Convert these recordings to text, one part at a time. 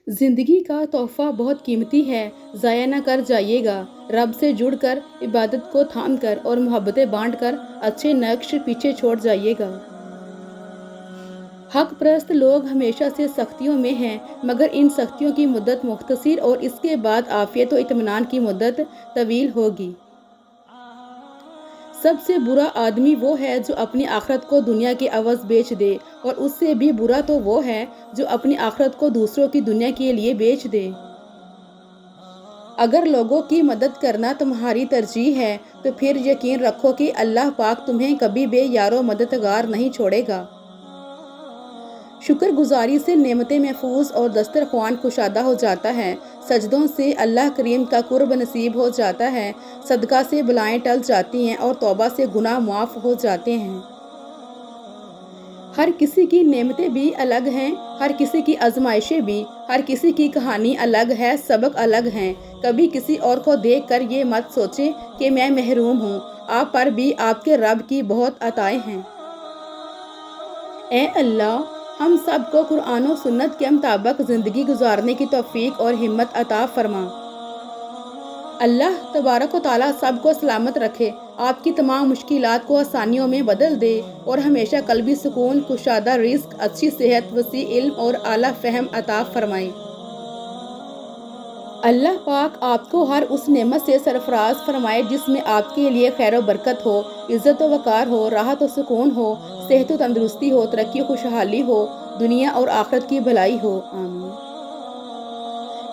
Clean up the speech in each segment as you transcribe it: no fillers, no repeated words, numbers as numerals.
زندگی کا تحفہ بہت قیمتی ہے، ضائع نہ کر جائیے گا۔ رب سے جڑ کر، عبادت کو تھام کر اور محبتیں بانٹ کر اچھے نقش پیچھے چھوڑ جائیے گا۔ حق پرست لوگ ہمیشہ سے سختیوں میں ہیں، مگر ان سختیوں کی مدت مختصر اور اس کے بعد عافیت و اطمینان کی مدت طویل ہوگی۔ سب سے برا آدمی وہ ہے جو اپنی آخرت کو دنیا کے عوض بیچ دے، اور اس سے بھی برا تو وہ ہے جو اپنی آخرت کو دوسروں کی دنیا کے لیے بیچ دے۔ اگر لوگوں کی مدد کرنا تمہاری ترجیح ہے تو پھر یقین رکھو کہ اللہ پاک تمہیں کبھی بے یار و مددگار نہیں چھوڑے گا۔ شکر گزاری سے نعمتیں محفوظ اور دسترخوان کشادہ ہو جاتا ہے، سجدوں سے اللہ کریم کا قرب نصیب ہو جاتا ہے، صدقہ سے بلائیں ٹل جاتی ہیں اور توبہ سے گناہ معاف ہو جاتے ہیں۔ ہر کسی کی نعمتیں بھی الگ ہیں، ہر کسی کی آزمائشیں بھی، ہر کسی کی کہانی الگ ہے، سبق الگ ہیں۔ کبھی کسی اور کو دیکھ کر یہ مت سوچیں کہ میں محروم ہوں، آپ پر بھی آپ کے رب کی بہت عطائیں ہیں۔ اے اللہ، ہم سب کو قرآن و سنت کے مطابق زندگی گزارنے کی توفیق اور ہمت عطا فرما۔ اللہ تبارک و تعالیٰ سب کو سلامت رکھے، آپ کی تمام مشکلات کو آسانیوں میں بدل دے اور ہمیشہ قلبی سکون، کشادہ رزق، اچھی صحت، وسیع علم اور اعلیٰ فہم عطا فرمائے۔ اللہ پاک آپ کو ہر اس نعمت سے سرفراز فرمائے جس میں آپ کے لیے خیر و برکت ہو، عزت و وقار ہو، راحت و سکون ہو، صحت و تندرستی ہو، ترقی و خوشحالی ہو، دنیا اور آخرت کی بھلائی ہو، آمین۔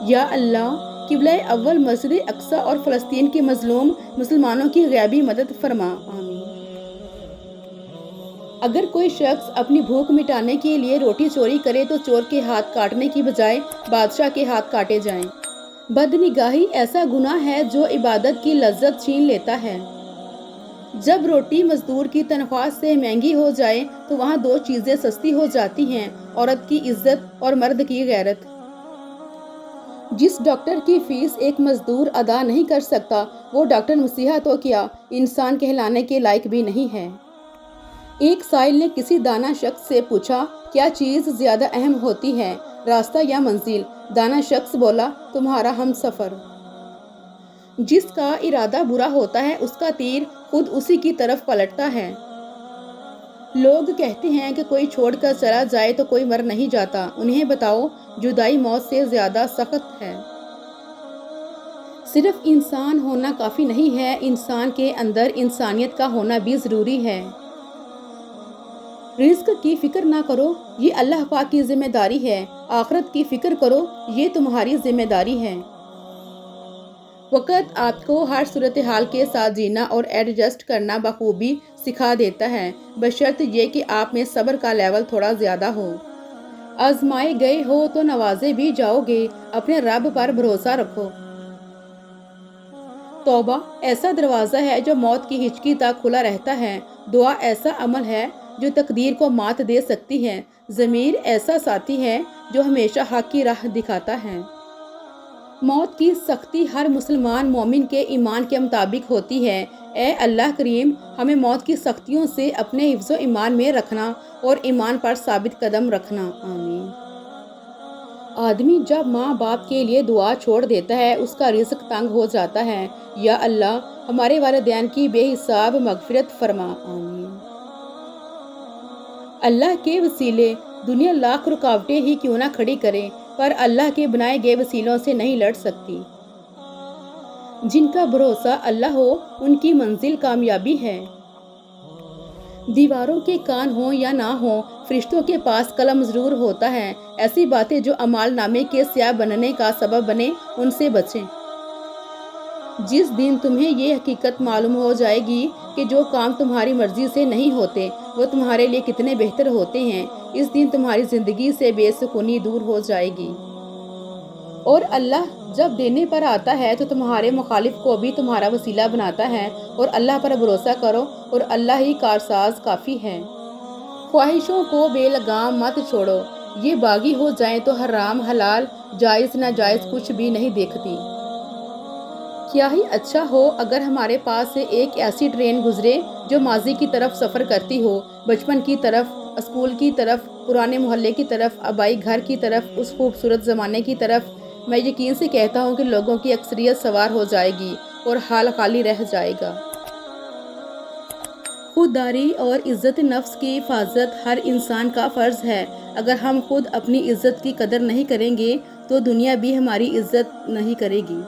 یا اللہ، قبلہ اول مسجد اقصی اور فلسطین کے مظلوم مسلمانوں کی غیبی مدد فرما، آمین۔ اگر کوئی شخص اپنی بھوک مٹانے کے لیے روٹی چوری کرے تو چور کے ہاتھ کاٹنے کی بجائے بادشاہ کے ہاتھ کاٹے جائیں۔ بدنگاہی ایسا گناہ ہے جو عبادت کی لذت چھین لیتا ہے۔ جب روٹی مزدور کی تنخواہ سے مہنگی ہو جائے تو وہاں دو چیزیں سستی ہو جاتی ہیں، عورت کی عزت اور مرد کی غیرت۔ جس ڈاکٹر کی فیس ایک مزدور ادا نہیں کر سکتا، وہ ڈاکٹر مسیحا تو کیا انسان کہلانے کے لائق بھی نہیں ہے۔ ایک سائل نے کسی دانا شخص سے پوچھا، کیا چیز زیادہ اہم ہوتی ہے، راستہ یا منزل؟ دانا شخص بولا، تمہارا ہم سفر۔ جس کا ارادہ برا ہوتا ہے اس کا تیر خود اسی کی طرف پلٹتا ہے۔ لوگ کہتے ہیں کہ کوئی چھوڑ کر چلا جائے تو کوئی مر نہیں جاتا، انہیں بتاؤ جدائی موت سے زیادہ سخت ہے۔ صرف انسان ہونا کافی نہیں ہے، انسان کے اندر انسانیت کا ہونا بھی ضروری ہے۔ رزق کی فکر نہ کرو، یہ اللہ پاک کی ذمہ داری ہے، آخرت کی فکر کرو، یہ تمہاری ذمہ داری ہے۔ وقت آپ کو ہر صورتحال کے ساتھ جینا اور ایڈجسٹ کرنا بخوبی سکھا دیتا ہے، بشرط یہ کہ آپ میں صبر کا لیول تھوڑا زیادہ ہو۔ آزمائے گئے ہو تو نوازے بھی جاؤ گے، اپنے رب پر بھروسہ رکھو۔ توبہ ایسا دروازہ ہے جو موت کی ہچکی تک کھلا رہتا ہے، دعا ایسا عمل ہے جو تقدیر کو مات دے سکتی ہے، ضمیر ایسا ساتھی ہے جو ہمیشہ حق کی راہ دکھاتا ہے۔ موت کی سختی ہر مسلمان مومن کے ایمان کے مطابق ہوتی ہے۔ اے اللہ کریم، ہمیں موت کی سختیوں سے اپنے حفظ و ایمان میں رکھنا اور ایمان پر ثابت قدم رکھنا، آمین۔ آدمی جب ماں باپ کے لیے دعا چھوڑ دیتا ہے اس کا رزق تنگ ہو جاتا ہے۔ یا اللہ، ہمارے والدین کی بے حساب مغفرت فرما، آمین۔ اللہ کے وسیلے دنیا لاکھ رکاوٹیں ہی کیوں نہ کھڑی کرے، پر اللہ کے بنائے گئے وسیلوں سے نہیں لڑ سکتی۔ جن کا بھروسہ اللہ ہو ان کی منزل کامیابی ہے۔ دیواروں کے کان ہوں یا نہ ہوں، فرشتوں کے پاس قلم ضرور ہوتا ہے۔ ایسی باتیں جو اعمال نامے کے سیاہ بننے کا سبب بنے، ان سے بچیں۔ جس دن تمہیں یہ حقیقت معلوم ہو جائے گی کہ جو کام تمہاری مرضی سے نہیں ہوتے وہ تمہارے لیے کتنے بہتر ہوتے ہیں، اس دن تمہاری زندگی سے بے سکونی دور ہو جائے گی۔ اور اللہ جب دینے پر آتا ہے تو تمہارے مخالف کو بھی تمہارا وسیلہ بناتا ہے، اور اللہ پر بھروسہ کرو اور اللہ ہی کارساز کافی ہے۔ خواہشوں کو بے لگام مت چھوڑو، یہ باغی ہو جائیں تو حرام حلال جائز ناجائز کچھ بھی نہیں دیکھتی۔ کیا ہی اچھا ہو اگر ہمارے پاس سے ایک ایسی ٹرین گزرے جو ماضی کی طرف سفر کرتی ہو، بچپن کی طرف، اسکول کی طرف، پرانے محلے کی طرف، آبائی گھر کی طرف، اس خوبصورت زمانے کی طرف، میں یقین سے کہتا ہوں کہ لوگوں کی اکثریت سوار ہو جائے گی اور حال خالی رہ جائے گا۔ خودداری اور عزت نفس کی حفاظت ہر انسان کا فرض ہے۔ اگر ہم خود اپنی عزت کی قدر نہیں کریں گے تو دنیا بھی ہماری عزت نہیں کرے گی۔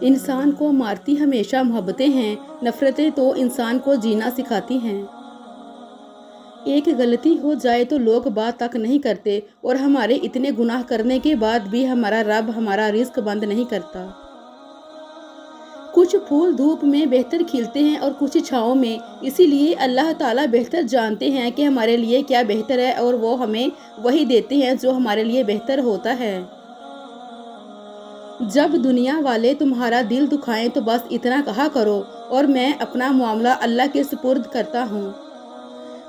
انسان کو مارتی ہمیشہ محبتیں ہیں، نفرتیں تو انسان کو جینا سکھاتی ہیں۔ ایک غلطی ہو جائے تو لوگ بات تک نہیں کرتے، اور ہمارے اتنے گناہ کرنے کے بعد بھی ہمارا رب ہمارا رزق بند نہیں کرتا۔ کچھ پھول دھوپ میں بہتر کھلتے ہیں اور کچھ چھاؤں میں، اسی لیے اللہ تعالیٰ بہتر جانتے ہیں کہ ہمارے لیے کیا بہتر ہے، اور وہ ہمیں وہی دیتے ہیں جو ہمارے لیے بہتر ہوتا ہے۔ جب دنیا والے تمہارا دل دکھائیں تو بس اتنا کہا کرو، اور میں اپنا معاملہ اللہ کے سپرد کرتا ہوں۔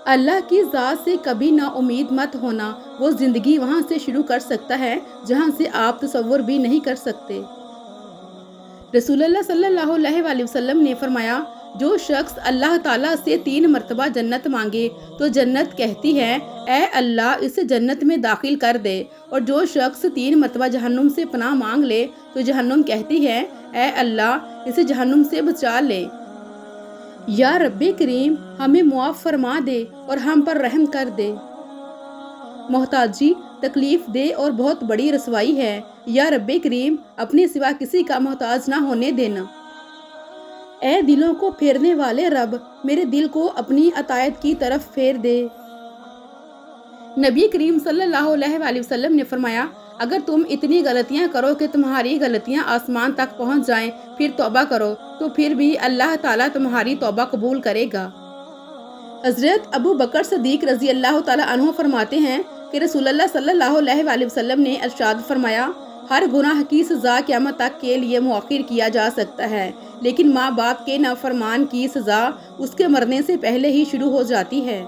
اللہ کی ذات سے کبھی نا امید مت ہونا، وہ زندگی وہاں سے شروع کر سکتا ہے جہاں سے آپ تصور بھی نہیں کر سکتے۔ رسول اللہ صلی اللہ علیہ وآلہ وسلم نے فرمایا، جو شخص اللہ تعالیٰ سے 3 مرتبہ جنت مانگے تو جنت کہتی ہے اے اللہ اسے جنت میں داخل کر دے، اور جو شخص 3 مرتبہ جہنم سے پناہ مانگ لے تو جہنم کہتی ہے اے اللہ اسے جہنم سے بچا لے۔ یا رب کریم ہمیں معاف فرما دے اور ہم پر رحم کر دے۔ محتاجی تکلیف دہ اور بہت بڑی رسوائی ہے، یا رب کریم اپنے سوا کسی کا محتاج نہ ہونے دینا۔ اے دلوں کو پھیرنے والے رب، میرے دل کو اپنی عطایت کی طرف پھیر دے۔ نبی کریم صلی اللہ علیہ وآلہ وسلم نے فرمایا، اگر تم اتنی غلطیاں کرو کہ تمہاری غلطیاں آسمان تک پہنچ جائیں پھر توبہ کرو تو پھر بھی اللہ تعالیٰ تمہاری توبہ قبول کرے گا۔ حضرت ابو بکر صدیق رضی اللہ تعالیٰ عنہ فرماتے ہیں کہ رسول اللہ صلی اللہ علیہ وآلہ وسلم نے ارشاد فرمایا، ہر گناہ کی سزا قیامت تک کے لیے مؤخر کیا جا سکتا ہے، لیکن ماں باپ کے نافرمان کی سزا اس کے مرنے سے پہلے ہی شروع ہو جاتی ہے۔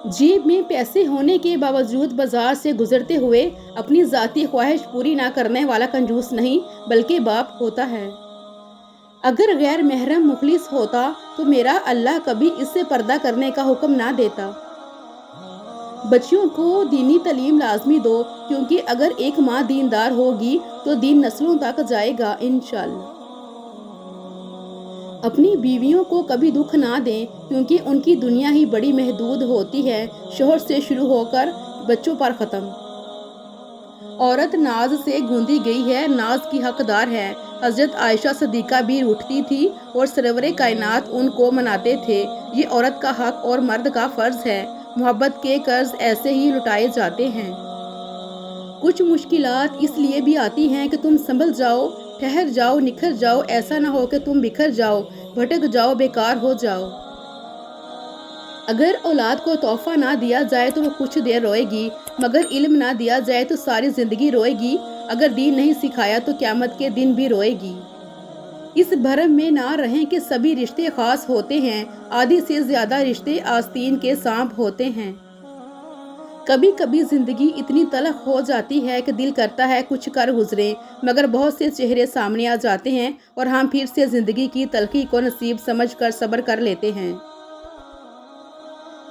جیب میں پیسے ہونے کے باوجود بازار سے گزرتے ہوئے اپنی ذاتی خواہش پوری نہ کرنے والا کنجوس نہیں بلکہ باپ ہوتا ہے۔ اگر غیر محرم مخلص ہوتا تو میرا اللہ کبھی اس سے پردہ کرنے کا حکم نہ دیتا۔ بچیوں کو دینی تعلیم لازمی دو، کیونکہ اگر ایک ماں دیندار ہوگی تو دین نسلوں تک جائے گا انشاءاللہ۔ اپنی بیویوں کو کبھی دکھ نہ دیں، کیونکہ ان کی دنیا ہی بڑی محدود ہوتی ہے، شوہر سے شروع ہو کر بچوں پر ختم۔ عورت ناز سے گوندی گئی ہے، ناز کی حقدار ہے۔ حضرت عائشہ صدیقہ بھی روٹھتی تھی اور سرور کائنات ان کو مناتے تھے۔ یہ عورت کا حق اور مرد کا فرض ہے۔ محبت کے قرض ایسے ہی لٹائے جاتے ہیں۔ کچھ مشکلات اس لیے بھی آتی ہیں کہ تم سنبھل جاؤ، ٹھہر جاؤ، نکھر جاؤ، ایسا نہ ہو کہ تم بکھر جاؤ، بھٹک جاؤ، بیکار ہو جاؤ۔ اگر اولاد کو تحفہ نہ دیا جائے تو وہ کچھ دیر روئے گی، مگر علم نہ دیا جائے تو ساری زندگی روئے گی، اگر دین نہیں سکھایا تو قیامت کے دن بھی روئے گی۔ اس بھرم میں نہ رہیں کہ سبھی رشتے خاص ہوتے ہیں، آدھی سے زیادہ رشتے آستین کے سانپ ہوتے ہیں۔ کبھی کبھی زندگی اتنی تلخ ہو جاتی ہے کہ دل کرتا ہے کچھ کر گزریں، مگر بہت سے چہرے سامنے آ جاتے ہیں اور ہم پھر سے زندگی کی تلخی کو نصیب سمجھ کر صبر کر لیتے ہیں۔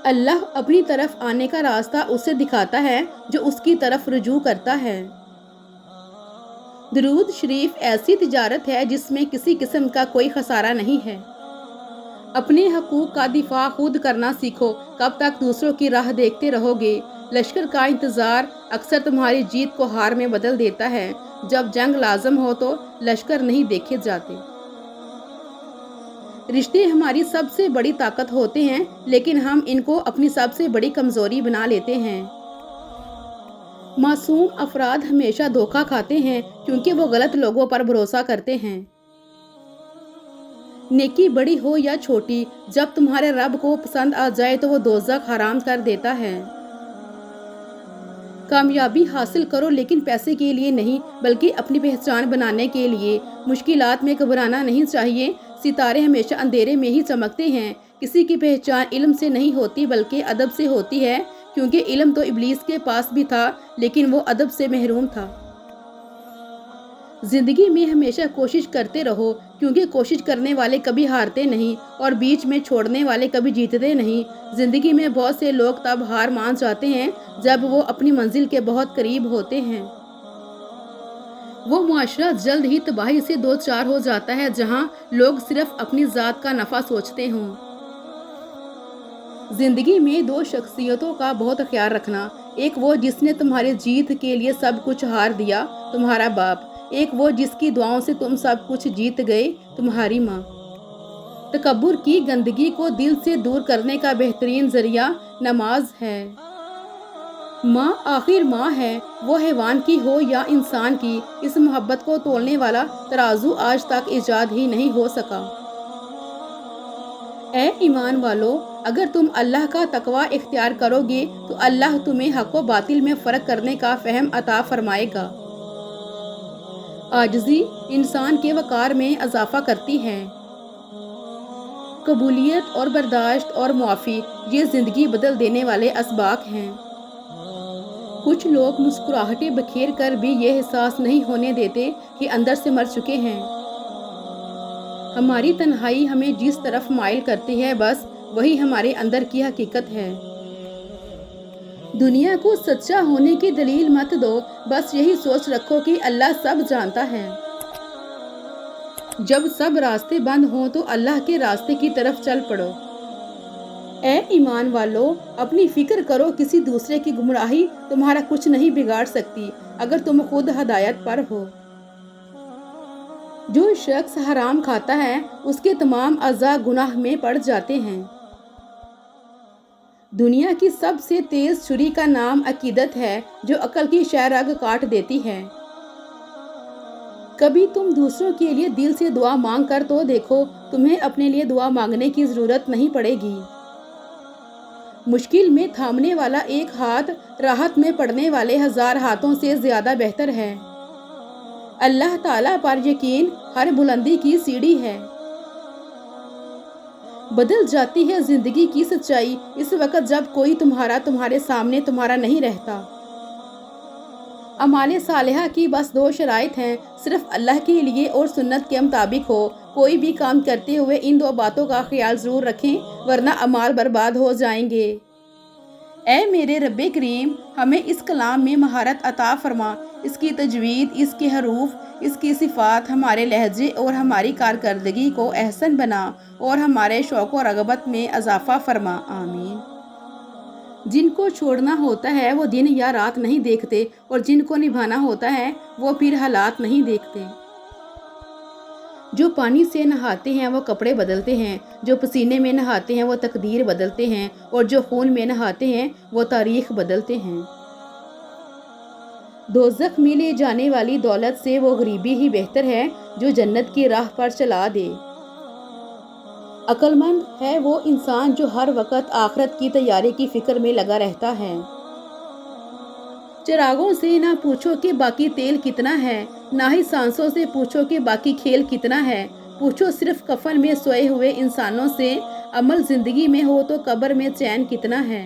اللہ اپنی طرف آنے کا راستہ اسے دکھاتا ہے جو اس کی طرف رجوع کرتا ہے۔ درود شریف ایسی تجارت ہے جس میں کسی قسم کا کوئی خسارہ نہیں ہے۔ اپنے حقوق کا دفاع خود کرنا سیکھو، کب تک دوسروں کی راہ دیکھتے رہو گے؟ لشکر کا انتظار اکثر تمہاری جیت کو ہار میں بدل دیتا ہے۔ جب جنگ لازم ہو تو لشکر نہیں دیکھے جاتے۔ رشتے ہماری سب سے بڑی طاقت ہوتے ہیں، لیکن ہم ان کو اپنی سب سے بڑی کمزوری بنا لیتے ہیں۔ معصوم افراد ہمیشہ دھوکہ کھاتے ہیں کیونکہ وہ غلط لوگوں پر بھروسہ کرتے ہیں۔ نیکی بڑی ہو یا چھوٹی، جب تمہارے رب کو پسند آ جائے تو وہ دوزخ حرام کر دیتا ہے۔ کامیابی حاصل کرو لیکن پیسے کے لیے نہیں، بلکہ اپنی پہچان بنانے کے لیے۔ مشکلات میں گھبرانا نہیں چاہیے، ستارے ہمیشہ اندھیرے میں ہی چمکتے ہیں۔ کسی کی پہچان علم سے نہیں ہوتی بلکہ ادب سے ہوتی ہے، کیونکہ علم تو ابلیس کے پاس بھی تھا لیکن وہ ادب سے محروم تھا۔ زندگی میں ہمیشہ کوشش کرتے رہو، کیونکہ کوشش کرنے والے کبھی ہارتے نہیں اور بیچ میں چھوڑنے والے کبھی جیتتے نہیں۔ زندگی میں بہت سے لوگ تب ہار مان جاتے ہیں جب وہ اپنی منزل کے بہت قریب ہوتے ہیں۔ وہ معاشرہ جلد ہی تباہی سے دو چار ہو جاتا ہے جہاں لوگ صرف اپنی ذات کا نفع سوچتے ہوں۔ زندگی میں دو شخصیتوں کا بہت خیال رکھنا، ایک وہ جس نے تمہاری جیت کے لیے سب کچھ ہار دیا، تمہارا باپ، ایک وہ جس کی دعاؤں سے تم سب کچھ جیت گئے، تمہاری ماں۔ تکبر کی گندگی کو دل سے دور کرنے کا بہترین ذریعہ نماز ہے۔ ماں آخر ماں ہے، وہ حیوان کی ہو یا انسان کی، اس محبت کو تولنے والا ترازو آج تک ایجاد ہی نہیں ہو سکا۔ اے ایمان والو، اگر تم اللہ کا تقوی اختیار کرو گے تو اللہ تمہیں حق و باطل میں فرق کرنے کا فہم عطا فرمائے گا۔ عاجزی انسان کے وقار میں اضافہ کرتی ہے۔ قبولیت اور برداشت اور معافی، یہ زندگی بدل دینے والے اسباق ہیں۔ کچھ لوگ مسکراہٹیں بکھیر کر بھی یہ احساس نہیں ہونے دیتے کہ اندر سے مر چکے ہیں۔ ہماری تنہائی ہمیں جس طرف مائل کرتی ہے، بس وہی ہمارے اندر کی حقیقت ہے۔ دنیا کو سچا ہونے کی دلیل مت دو، بس یہی سوچ رکھو کہ اللہ سب جانتا ہے۔ جب سب راستے بند ہوں تو اللہ کے راستے کی طرف چل پڑو۔ اے ایمان والو، اپنی فکر کرو، کسی دوسرے کی گمراہی تمہارا کچھ نہیں بگاڑ سکتی اگر تم خود ہدایت پر ہو۔ جو شخص حرام کھاتا ہے اس کے تمام اعضاء گناہ میں پڑ جاتے ہیں۔ دنیا کی سب سے تیز چھری کا نام عقیدت ہے جو عقل کی شہ رگ کاٹ دیتی ہے۔ کبھی تم دوسروں کے لیے دل سے دعا مانگ کر تو دیکھو، تمہیں اپنے لیے دعا مانگنے کی ضرورت نہیں پڑے گی۔ مشکل میں تھامنے والا ایک ہاتھ راحت میں پڑنے والے 1000 ہاتھوں سے زیادہ بہتر ہے۔ اللہ تعالیٰ پر یقین ہر بلندی کی سیڑھی ہے۔ بدل جاتی ہے زندگی کی سچائی اس وقت جب کوئی تمہارے سامنے تمہارا نہیں رہتا۔ اعمال صالحہ کی بس 2 شرائط ہیں، صرف اللہ کے لیے اور سنت کے مطابق ہو۔ کوئی بھی کام کرتے ہوئے ان 2 باتوں کا خیال ضرور رکھیں، ورنہ اعمال برباد ہو جائیں گے۔ اے میرے رب کریم، ہمیں اس کلام میں مہارت عطا فرما، اس کی تجوید، اس کے حروف، اس کی صفات، ہمارے لہجے اور ہماری کارکردگی کو احسن بنا اور ہمارے شوق و رغبت میں اضافہ فرما، آمین۔ جن کو چھوڑنا ہوتا ہے وہ دن یا رات نہیں دیکھتے، اور جن کو نبھانا ہوتا ہے وہ پھر حالات نہیں دیکھتے۔ جو پانی سے نہاتے ہیں وہ کپڑے بدلتے ہیں، جو پسینے میں نہاتے ہیں وہ تقدیر بدلتے ہیں، اور جو خون میں نہاتے ہیں وہ تاریخ بدلتے ہیں۔ دوزخ میں لے جانے والی دولت سے وہ غریبی ہی بہتر ہے جو جنت کی راہ پر چلا دے۔ عقل مند ہے وہ انسان جو ہر وقت آخرت کی تیاری کی فکر میں لگا رہتا ہے۔ چراغوں سے نہ پوچھو کہ باقی تیل کتنا ہے، نہ ہی سانسوں سے پوچھو کہ باقی کھیل کتنا ہے۔ پوچھو صرف کفن میں سوئے ہوئے انسانوں سے، عمل زندگی میں ہو تو قبر میں چین کتنا ہے۔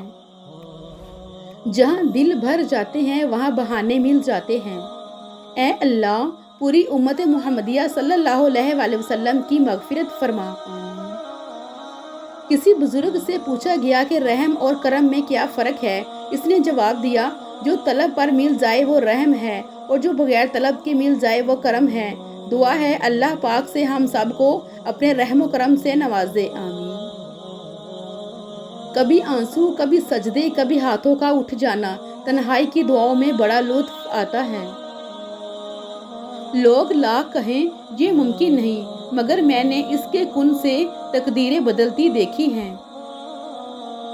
جہاں دل بھر جاتے ہیں وہاں بہانے مل جاتے ہیں۔ اے اللہ، پوری امت محمدیہ صلی اللہ علیہ وآلہ وسلم کی مغفرت فرما۔ کسی بزرگ سے پوچھا گیا کہ رحم اور کرم میں کیا فرق ہے؟ اس نے جواب دیا، جو طلب پر مل جائے وہ رحم ہے، اور جو بغیر طلب کے مل جائے وہ کرم ہے۔ دعا ہے اللہ پاک سے ہم سب کو اپنے رحم و کرم سے نوازے، آمین۔ کبھی آنسو، کبھی سجدے، کبھی ہاتھوں کا اٹھ جانا، تنہائی کی دعاؤں میں بڑا لطف آتا ہے۔ لوگ لاکھ کہیں یہ ممکن نہیں، مگر میں نے اس کے کن سے تقدیریں بدلتی دیکھی ہیں۔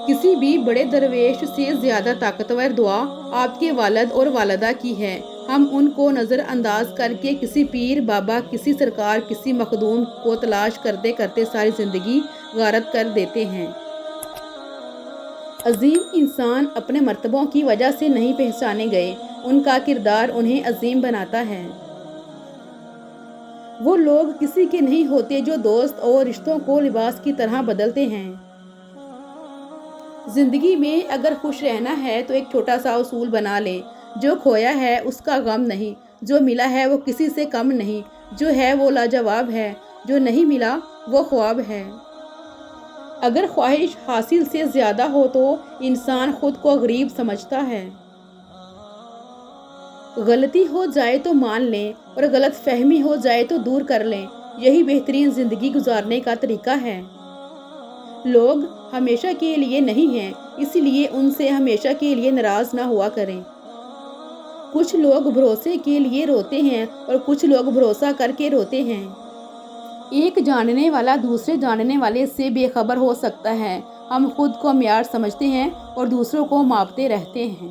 کسی بھی بڑے درویش سے زیادہ طاقتور دعا آپ کے والد اور والدہ کی ہے۔ ہم ان کو نظر انداز کر کے کسی پیر بابا، کسی سرکار، کسی مخدوم کو تلاش کرتے کرتے ساری زندگی غارت کر دیتے ہیں۔ عظیم انسان اپنے مرتبوں کی وجہ سے نہیں پہچانے گئے، ان کا کردار انہیں عظیم بناتا ہے۔ وہ لوگ کسی کے نہیں ہوتے جو دوست اور رشتوں کو لباس کی طرح بدلتے ہیں۔ زندگی میں اگر خوش رہنا ہے تو ایک چھوٹا سا اصول بنا لیں، جو کھویا ہے اس کا غم نہیں، جو ملا ہے وہ کسی سے کم نہیں، جو ہے وہ لاجواب ہے، جو نہیں ملا وہ خواب ہے۔ اگر خواہش حاصل سے زیادہ ہو تو انسان خود کو غریب سمجھتا ہے۔ غلطی ہو جائے تو مان لیں اور غلط فہمی ہو جائے تو دور کر لیں، یہی بہترین زندگی گزارنے کا طریقہ ہے۔ لوگ ہمیشہ کے لیے نہیں ہیں، اس لیے ان سے ہمیشہ کے لیے ناراض نہ ہوا کریں۔ کچھ لوگ بھروسے کے لیے روتے ہیں اور کچھ لوگ بھروسہ کر کے روتے ہیں۔ ایک جاننے والا دوسرے جاننے والے سے بے خبر ہو سکتا ہے۔ ہم خود کو معیار سمجھتے ہیں اور دوسروں کو ماپتے رہتے ہیں۔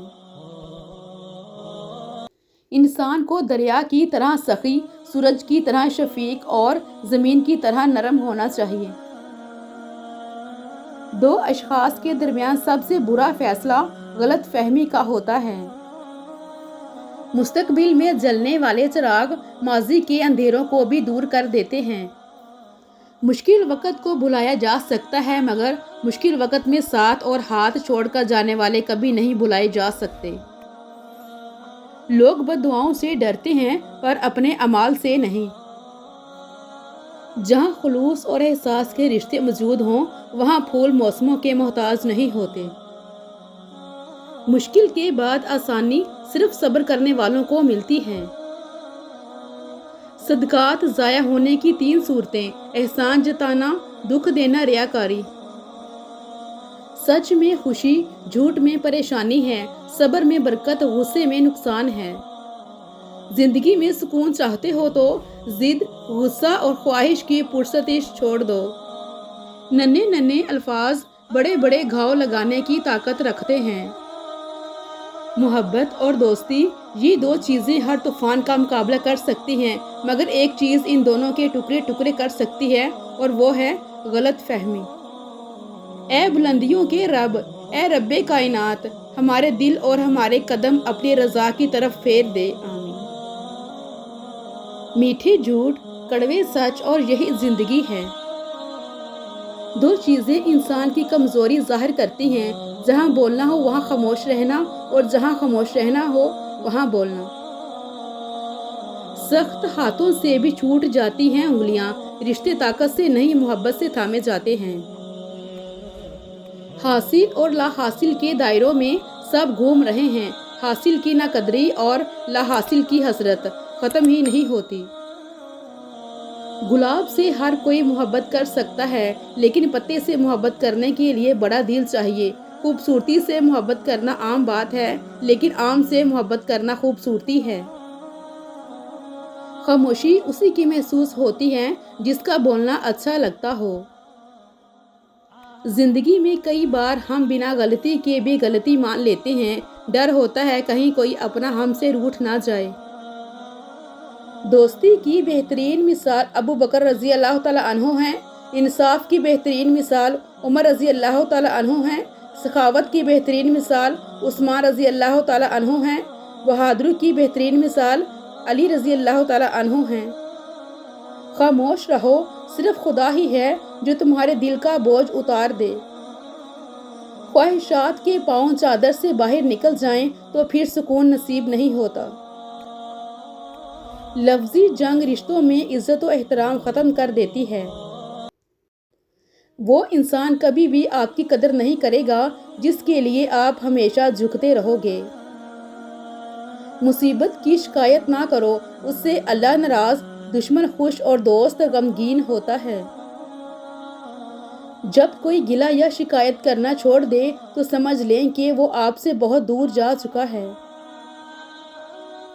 انسان کو دریا کی طرح سخی، سورج کی طرح شفیق اور زمین کی طرح نرم ہونا چاہیے۔ دو اشخاص کے درمیان سب سے برا فیصلہ غلط فہمی کا ہوتا ہے۔ مستقبل میں جلنے والے چراغ ماضی کے اندھیروں کو بھی دور کر دیتے ہیں۔ مشکل وقت کو بھلایا جا سکتا ہے مگر مشکل وقت میں ساتھ اور ہاتھ چھوڑ کر جانے والے کبھی نہیں بھلائے جا سکتے۔ لوگ بد دعاؤں سے ڈرتے ہیں پر اپنے اعمال سے نہیں۔ جہاں خلوص اور احساس کے رشتے موجود ہوں وہاں پھول موسموں کے محتاج نہیں ہوتے۔ مشکل کے بعد آسانی صرف صبر کرنے والوں کو ملتی ہے۔ صدقات ضائع ہونے کی 3 صورتیں: احسان جتانا، دکھ دینا، ریاکاری۔ سچ میں خوشی، جھوٹ میں پریشانی ہے، صبر میں برکت، غصے میں نقصان ہے۔ زندگی میں سکون چاہتے ہو تو ضد، غصہ اور خواہش کی پرستش چھوڑ دو۔ ننھے ننھے الفاظ بڑے بڑے گھاؤ لگانے کی طاقت رکھتے ہیں۔ محبت اور دوستی، یہ 2 چیزیں ہر طوفان کا مقابلہ کر سکتی ہیں مگر ایک چیز ان دونوں کے ٹکڑے ٹکڑے کر سکتی ہے اور وہ ہے غلط فہمی۔ اے بلندیوں کے رب، اے رب کائنات، ہمارے دل اور ہمارے قدم اپنی رضا کی طرف پھیر دے، آمین۔ میٹھے جھوٹ، کڑوے سچ اور یہی زندگی ہے۔ 2 چیزیں انسان کی کمزوری ظاہر کرتی ہیں، جہاں بولنا ہو وہاں خاموش رہنا اور جہاں خاموش رہنا ہو وہاں بولنا۔ سخت ہاتھوں سے بھی چھوٹ جاتی ہیں انگلیاں، رشتے طاقت سے نہیں محبت سے تھامے جاتے ہیں۔ حاصل اور لا حاصل کے دائروں میں سب گھوم رہے ہیں، حاصل کی ناقدری اور لا حاصل کی حسرت ختم ہی نہیں ہوتی۔ گلاب سے ہر کوئی محبت کر سکتا ہے لیکن پتے سے محبت کرنے کے لیے بڑا دل چاہیے۔ خوبصورتی سے محبت کرنا عام بات ہے لیکن عام سے محبت کرنا خوبصورتی ہے۔ خاموشی اسی کی محسوس ہوتی ہے جس کا بولنا اچھا لگتا ہو۔ زندگی میں کئی بار ہم بنا غلطی کے بھی غلطی مان لیتے ہیں، ڈر ہوتا ہے کہیں کوئی اپنا ہم سے روٹھ نہ جائے۔ دوستی کی بہترین مثال ابو بکر رضی اللہ تعالیٰ عنہ ہیں، انصاف کی بہترین مثال عمر رضی اللہ تعالیٰ عنہ ہیں، سخاوت کی بہترین مثال عثمان رضی اللہ تعالیٰ عنہ ہیں، بہادری کی بہترین مثال علی رضی اللہ تعالیٰ عنہ ہیں۔ خاموش رہو، صرف خدا ہی ہے جو تمہارے دل کا بوجھ اتار دے۔ خواہشات کے پاؤں چادر سے باہر نکل جائیں تو پھر سکون نصیب نہیں ہوتا۔ لفظی جنگ رشتوں میں عزت و احترام ختم کر دیتی ہے۔ وہ انسان کبھی بھی آپ کی قدر نہیں کرے گا جس کے لیے آپ ہمیشہ جھکتے رہو گے۔ مصیبت کی شکایت نہ کرو، اس سے اللہ ناراض، دشمن خوش اور دوست غمگین ہوتا ہے۔ جب کوئی گلہ یا شکایت کرنا چھوڑ دے تو سمجھ لیں کہ وہ آپ سے بہت دور جا چکا ہے۔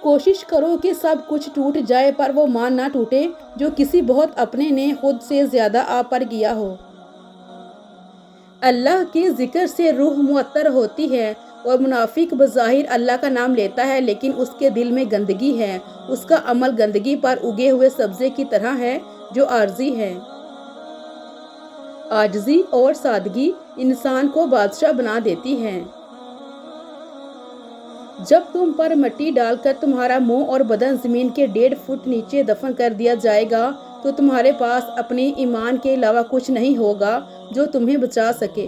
کوشش کرو کہ سب کچھ ٹوٹ جائے پر وہ مان نہ ٹوٹے جو کسی بہت اپنے نے خود سے زیادہ آپ پر کیا ہو۔ اللہ کے ذکر سے روح معطر ہوتی ہے اور منافق بظاہر اللہ کا نام لیتا ہے لیکن اس کے دل میں گندگی ہے، اس کا عمل گندگی پر اگے ہوئے سبزے کی طرح ہے جو عارضی ہے۔ عاجزی اور سادگی انسان کو بادشاہ بنا دیتی ہے۔ جب تم پر مٹی ڈال کر تمہارا منہ اور بدن زمین کے 1.5 فٹ نیچے دفن کر دیا جائے گا تو تمہارے پاس اپنے ایمان کے علاوہ کچھ نہیں ہوگا جو تمہیں بچا سکے۔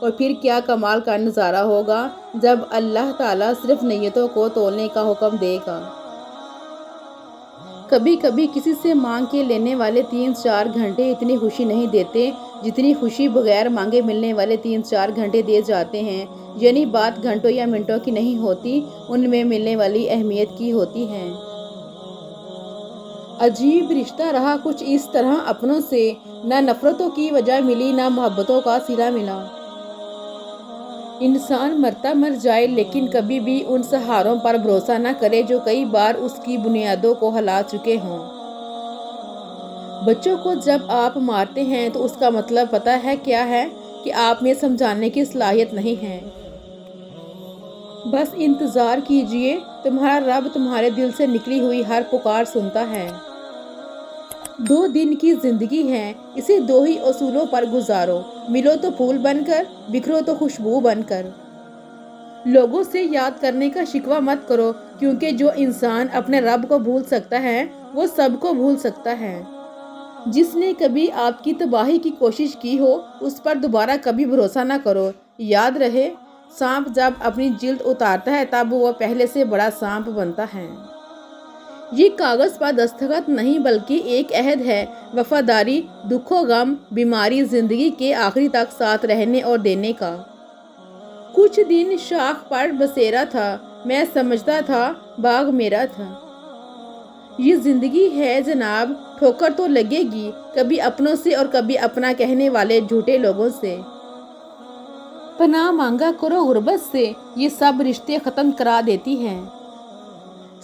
اور پھر کیا کمال کا نظارہ ہوگا جب اللہ تعالیٰ صرف نیتوں کو تولنے کا حکم دے گا۔ کبھی کبھی کسی سے مانگ کے لینے والے 3-4 گھنٹے اتنی خوشی نہیں دیتے جتنی خوشی بغیر مانگے ملنے والے 3-4 گھنٹے دے جاتے ہیں، یعنی بات گھنٹوں یا منٹوں کی نہیں ہوتی، ان میں ملنے والی اہمیت کی ہوتی ہے۔ عجیب رشتہ رہا کچھ اس طرح اپنوں سے، نہ نفرتوں کی وجہ ملی نہ محبتوں کا صلہ ملا۔ انسان مرتا مر جائے لیکن کبھی بھی ان سہاروں پر بھروسہ نہ کرے جو کئی بار اس کی بنیادوں کو ہلا چکے ہوں۔ بچوں کو جب آپ مارتے ہیں تو اس کا مطلب پتہ ہے کیا ہے کہ آپ میں سمجھانے کی صلاحیت نہیں ہے۔ بس انتظار کیجئے، تمہارا رب تمہارے دل سے نکلی ہوئی ہر پکار سنتا ہے۔ 2 دن کی زندگی ہے، اسے 2 ہی اصولوں پر گزارو، ملو تو پھول بن کر، بکھرو تو خوشبو بن کر۔ لوگوں سے یاد کرنے کا شکوہ مت کرو، کیونکہ جو انسان اپنے رب کو بھول سکتا ہے وہ سب کو بھول سکتا ہے۔ جس نے کبھی آپ کی تباہی کی کوشش کی ہو اس پر دوبارہ کبھی بھروسہ نہ کرو۔ یاد رہے، سانپ جب اپنی جلد اتارتا ہے تب وہ پہلے سے بڑا سانپ بنتا ہے۔ یہ کاغذ پر دستخط نہیں بلکہ ایک عہد ہے، وفاداری، دکھ و غم، بیماری، زندگی کے آخری تک ساتھ رہنے اور دینے کا۔ کچھ دن شاخ پر بسیرا تھا، میں سمجھتا تھا باغ میرا تھا۔ یہ زندگی ہے جناب، ٹھوکر تو لگے گی، کبھی اپنوں سے اور کبھی اپنا کہنے والے جھوٹے لوگوں سے۔ پناہ مانگا کرو غربت سے، یہ سب رشتے ختم کرا دیتی ہے۔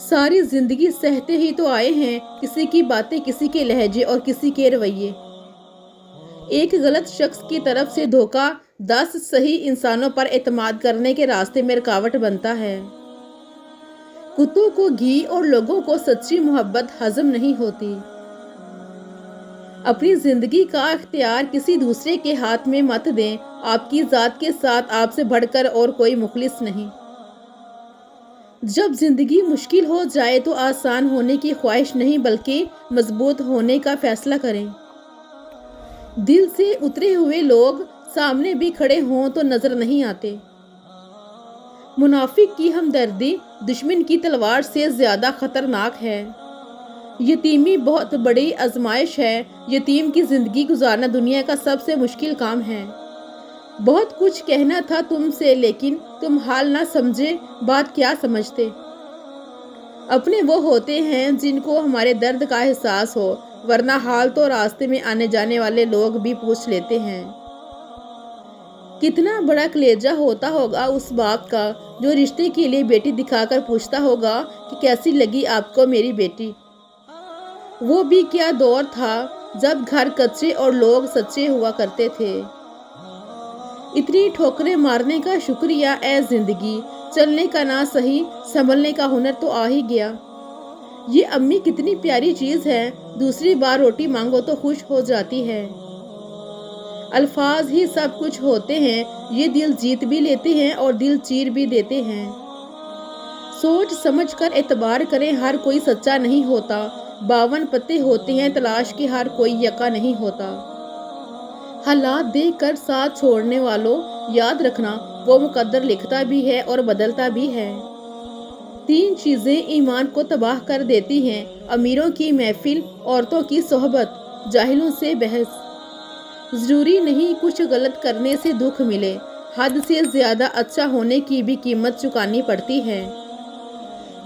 ساری زندگی سہتے ہی تو آئے ہیں، کسی کی باتیں، کسی کے لہجے اور کسی کے رویے۔ ایک غلط شخص کی طرف سے دھوکہ 10 صحیح انسانوں پر اعتماد کرنے کے راستے میں رکاوٹ بنتا ہے۔ کتوں کو گھی اور لوگوں کو سچی محبت ہضم نہیں ہوتی۔ اپنی زندگی کا اختیار کسی دوسرے کے ہاتھ میں مت دیں، آپ کی ذات کے ساتھ آپ سے بڑھ کر اور کوئی مخلص نہیں۔ جب زندگی مشکل ہو جائے تو آسان ہونے کی خواہش نہیں بلکہ مضبوط ہونے کا فیصلہ کریں۔ دل سے اترے ہوئے لوگ سامنے بھی کھڑے ہوں تو نظر نہیں آتے۔ منافق کی ہمدردی دشمن کی تلوار سے زیادہ خطرناک ہے۔ یتیمی بہت بڑی آزمائش ہے، یتیم کی زندگی گزارنا دنیا کا سب سے مشکل کام ہے۔ بہت کچھ کہنا تھا تم سے لیکن تم حال نہ سمجھے، بات کیا سمجھتے۔ اپنے وہ ہوتے ہیں جن کو ہمارے درد کا احساس ہو، ورنہ حال تو راستے میں آنے جانے والے لوگ بھی پوچھ لیتے ہیں۔ کتنا بڑا کلیجہ ہوتا ہوگا اس باپ کا جو رشتے کے لیے بیٹی دکھا کر پوچھتا ہوگا کہ کیسی لگی آپ کو میری بیٹی۔ وہ بھی کیا دور تھا جب گھر کچے اور لوگ سچے ہوا کرتے تھے۔ اتنی ٹھوکریں مارنے کا شکریہ اے زندگی، چلنے کا نہ صحیح سنبھلنے کا ہنر تو آ ہی گیا۔ یہ امی کتنی پیاری چیز ہے، دوسری بار روٹی مانگو تو خوش ہو جاتی ہے۔ الفاظ ہی سب کچھ ہوتے ہیں، یہ دل جیت بھی لیتے ہیں اور دل چیر بھی دیتے ہیں۔ سوچ سمجھ کر اعتبار کریں، ہر کوئی سچا نہیں ہوتا، 52 پتے ہوتے ہیں تلاش کے، ہر کوئی یکا نہیں ہوتا۔ حالات دیکھ کر ساتھ چھوڑنے والوں، یاد رکھنا وہ مقدر لکھتا بھی ہے اور بدلتا بھی ہے۔ 3 چیزیں ایمان کو تباہ کر دیتی ہیں، امیروں کی محفل، عورتوں کی صحبت، جاہلوں سے بحث۔ ضروری نہیں کچھ غلط کرنے سے دکھ ملے، حد سے زیادہ اچھا ہونے کی بھی قیمت چکانی پڑتی ہے۔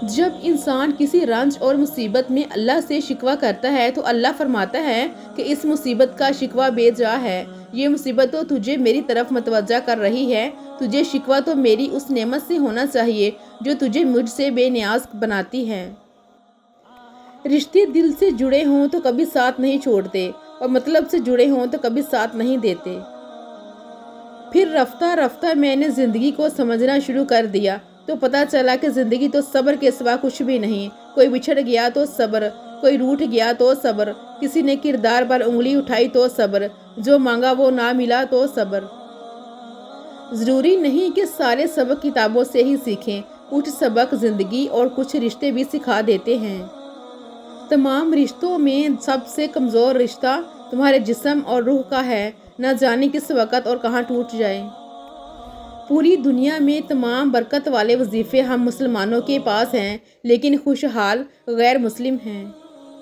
جب انسان کسی رنج اور مصیبت میں اللہ سے شکوہ کرتا ہے تو اللہ فرماتا ہے کہ اس مصیبت کا شکوہ بے جا ہے، یہ مصیبت تو تجھے میری طرف متوجہ کر رہی ہے، تجھے شکوہ تو میری اس نعمت سے ہونا چاہیے جو تجھے مجھ سے بے نیاز بناتی ہے۔ رشتے دل سے جڑے ہوں تو کبھی ساتھ نہیں چھوڑتے اور مطلب سے جڑے ہوں تو کبھی ساتھ نہیں دیتے۔ پھر رفتہ رفتہ میں نے زندگی کو سمجھنا شروع کر دیا تو پتہ چلا کہ زندگی تو صبر کے سوا کچھ بھی نہیں۔ کوئی بچھڑ گیا تو صبر، کوئی روٹھ گیا تو صبر، کسی نے کردار پر انگلی اٹھائی تو صبر، جو مانگا وہ نہ ملا تو صبر۔ ضروری نہیں کہ سارے سبق کتابوں سے ہی سیکھیں، کچھ سبق زندگی اور کچھ رشتے بھی سکھا دیتے ہیں۔ تمام رشتوں میں سب سے کمزور رشتہ تمہارے جسم اور روح کا ہے، نہ جانے کس وقت اور کہاں ٹوٹ جائے۔ پوری دنیا میں تمام برکت والے وظیفے ہم مسلمانوں کے پاس ہیں، لیکن خوشحال غیر مسلم ہیں۔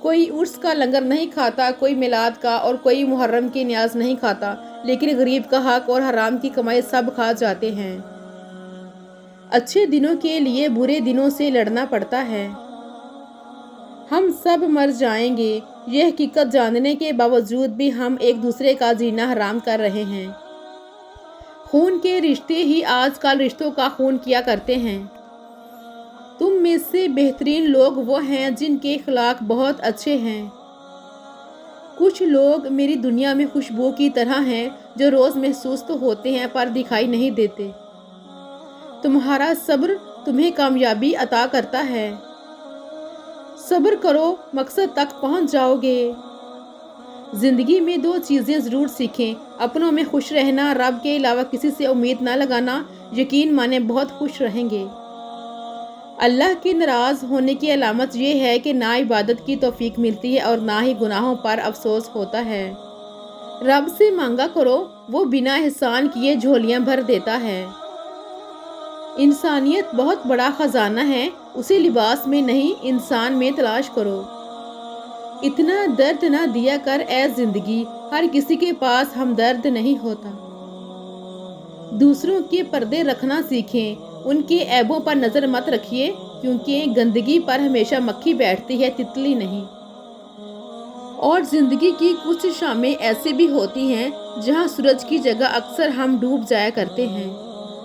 کوئی عرس کا لنگر نہیں کھاتا، کوئی میلاد کا اور کوئی محرم کی نیاز نہیں کھاتا، لیکن غریب کا حق اور حرام کی کمائی سب کھا جاتے ہیں۔ اچھے دنوں کے لیے برے دنوں سے لڑنا پڑتا ہے۔ ہم سب مر جائیں گے، یہ حقیقت جاننے کے باوجود بھی ہم ایک دوسرے کا جینا حرام کر رہے ہیں۔ خون کے رشتے ہی آج کل رشتوں کا خون کیا کرتے ہیں۔ تم میں سے بہترین لوگ وہ ہیں جن کے اخلاق بہت اچھے ہیں۔ کچھ لوگ میری دنیا میں خوشبو کی طرح ہیں جو روز محسوس تو ہوتے ہیں پر دکھائی نہیں دیتے۔ تمہارا صبر تمہیں کامیابی عطا کرتا ہے۔ صبر کرو، مقصد تک پہنچ جاؤ گے۔ زندگی میں 2 چیزیں ضرور سیکھیں، اپنوں میں خوش رہنا، رب کے علاوہ کسی سے امید نہ لگانا، یقین مانے بہت خوش رہیں گے۔ اللہ کے ناراض ہونے کی علامت یہ ہے کہ نہ عبادت کی توفیق ملتی ہے اور نہ ہی گناہوں پر افسوس ہوتا ہے۔ رب سے مانگا کرو، وہ بنا احسان کیے جھولیاں بھر دیتا ہے۔ انسانیت بہت بڑا خزانہ ہے، اسے لباس میں نہیں انسان میں تلاش کرو۔ اتنا درد نہ دیا کر اے زندگی، ہر کسی کے پاس ہمدرد نہیں ہوتا۔ دوسروں کے پردے رکھنا سیکھیں، ان کے عیبوں پر نظر مت رکھیے، کیونکہ گندگی پر ہمیشہ مکھی بیٹھتی ہے، تتلی نہیں۔ اور زندگی کی کچھ شامیں ایسی بھی ہوتی ہیں جہاں سورج کی جگہ اکثر ہم ڈوب جایا کرتے ہیں۔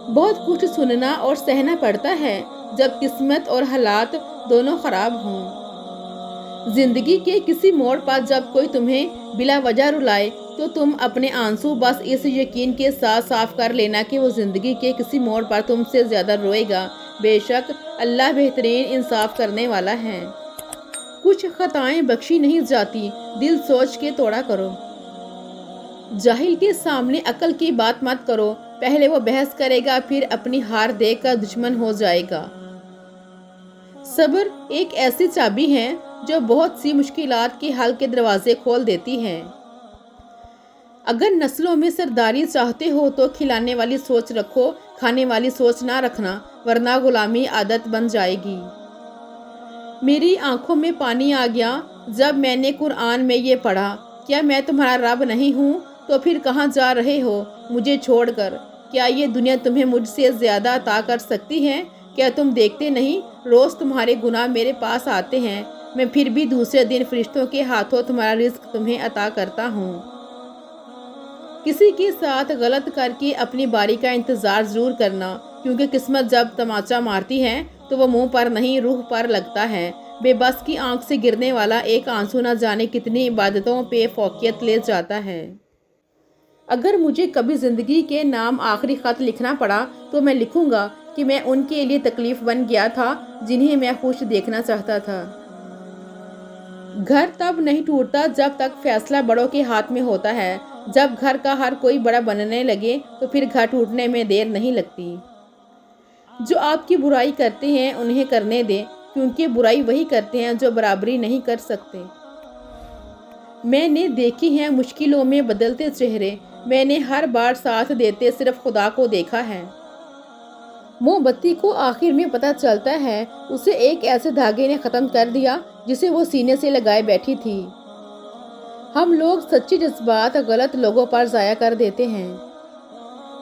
بہت کچھ سننا اور سہنا پڑتا ہے جب قسمت اور حالات دونوں خراب ہوں۔ زندگی کے کسی موڑ پر جب کوئی تمہیں بلا وجہ رلائے تو تم اپنے آنسو بس اس یقین کے ساتھ صاف کر لینا کہ وہ زندگی کے کسی موڑ پر تم سے زیادہ روئے گا۔ بے شک اللہ بہترین انصاف کرنے والا ہے۔ کچھ خطائیں بخشی نہیں جاتی، دل سوچ کے توڑا کرو۔ جاہل کے سامنے عقل کی بات مت کرو، پہلے وہ بحث کرے گا پھر اپنی ہار دیکھ کر دشمن ہو جائے گا۔ صبر ایک ایسی چابی ہے جو بہت سی مشکلات کے حل کے دروازے کھول دیتی ہے۔ اگر نسلوں میں سرداری چاہتے ہو تو کھلانے والی سوچ رکھو، کھانے والی سوچ نہ رکھنا، ورنہ غلامی عادت بن جائے گی۔ میری آنکھوں میں پانی آ گیا جب میں نے قرآن میں یہ پڑھا، کیا میں تمہارا رب نہیں ہوں؟ تو پھر کہاں جا رہے ہو مجھے چھوڑ کر؟ کیا یہ دنیا تمہیں مجھ سے زیادہ عطا کر سکتی ہے؟ کیا تم دیکھتے نہیں روز تمہارے گناہ میرے پاس آتے ہیں، میں پھر بھی دوسرے دن فرشتوں کے ہاتھوں تمہارا رزق تمہیں عطا کرتا ہوں۔ کسی کے ساتھ غلط کر کے اپنی باری کا انتظار ضرور کرنا، کیونکہ قسمت جب تماچا مارتی ہے تو وہ منہ پر نہیں روح پر لگتا ہے۔ بے بس کی آنکھ سے گرنے والا ایک آنسو نہ جانے کتنی عبادتوں پہ فوقیت لے جاتا ہے۔ اگر مجھے کبھی زندگی کے نام آخری خط لکھنا پڑا تو میں لکھوں گا کہ میں ان کے لیے تکلیف بن گیا تھا جنہیں میں خوش دیکھنا چاہتا تھا۔ گھر تب نہیں ٹوٹتا جب تک فیصلہ بڑوں کے ہاتھ میں ہوتا ہے۔ جب گھر کا ہر کوئی بڑا بننے لگے تو پھر گھر ٹوٹنے میں دیر نہیں لگتی۔ جو آپ کی برائی کرتے ہیں انہیں کرنے دیں، کیونکہ برائی وہی کرتے ہیں جو برابری نہیں کر سکتے۔ میں نے دیکھی ہیں مشکلوں میں بدلتے چہرے، میں نے ہر بار ساتھ دیتے صرف خدا کو دیکھا ہے۔ موم بتی کو آخر میں پتہ چلتا ہے اسے ایک ایسے دھاگے نے ختم کر دیا جسے وہ سینے سے لگائے بیٹھی تھی۔ ہم لوگ سچے جذبات غلط لوگوں پر ضائع کر دیتے ہیں۔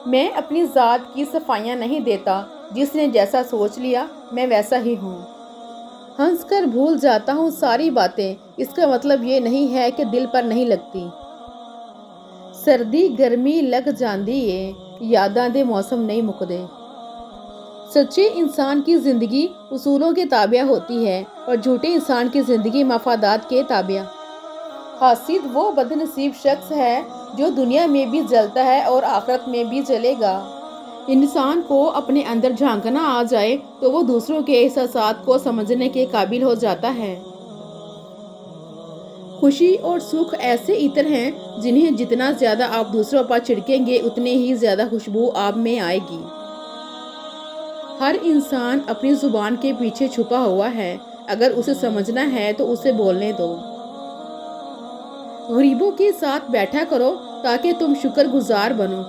میں اپنی ذات کی صفائیاں نہیں دیتا، جس نے جیسا سوچ لیا میں ویسا ہی ہوں۔ ہنس کر بھول جاتا ہوں ساری باتیں، اس کا مطلب یہ نہیں ہے کہ دل پر نہیں لگتی۔ سردی گرمی لگ جاندی ہے، یاداں دے موسم نہیں مکدے۔ سچے انسان کی زندگی اصولوں کے تابع ہوتی ہے اور جھوٹے انسان کی زندگی مفادات کے تابع۔ حاسد وہ بد نصیب شخص ہے جو دنیا میں بھی جلتا ہے اور آخرت میں بھی جلے گا۔ انسان کو اپنے اندر جھانکنا آ جائے تو وہ دوسروں کے احساسات کو سمجھنے کے قابل ہو جاتا ہے۔ خوشی اور سکھ ایسے عطر ہیں جنہیں جتنا زیادہ آپ دوسروں پر چھڑکیں گے اتنے ہی زیادہ خوشبو آپ میں آئے گی۔ ہر انسان اپنی زبان کے پیچھے چھپا ہوا ہے، اگر اسے سمجھنا ہے تو اسے بولنے دو۔ غریبوں کے ساتھ بیٹھا کرو تاکہ تم شکر گزار بنو،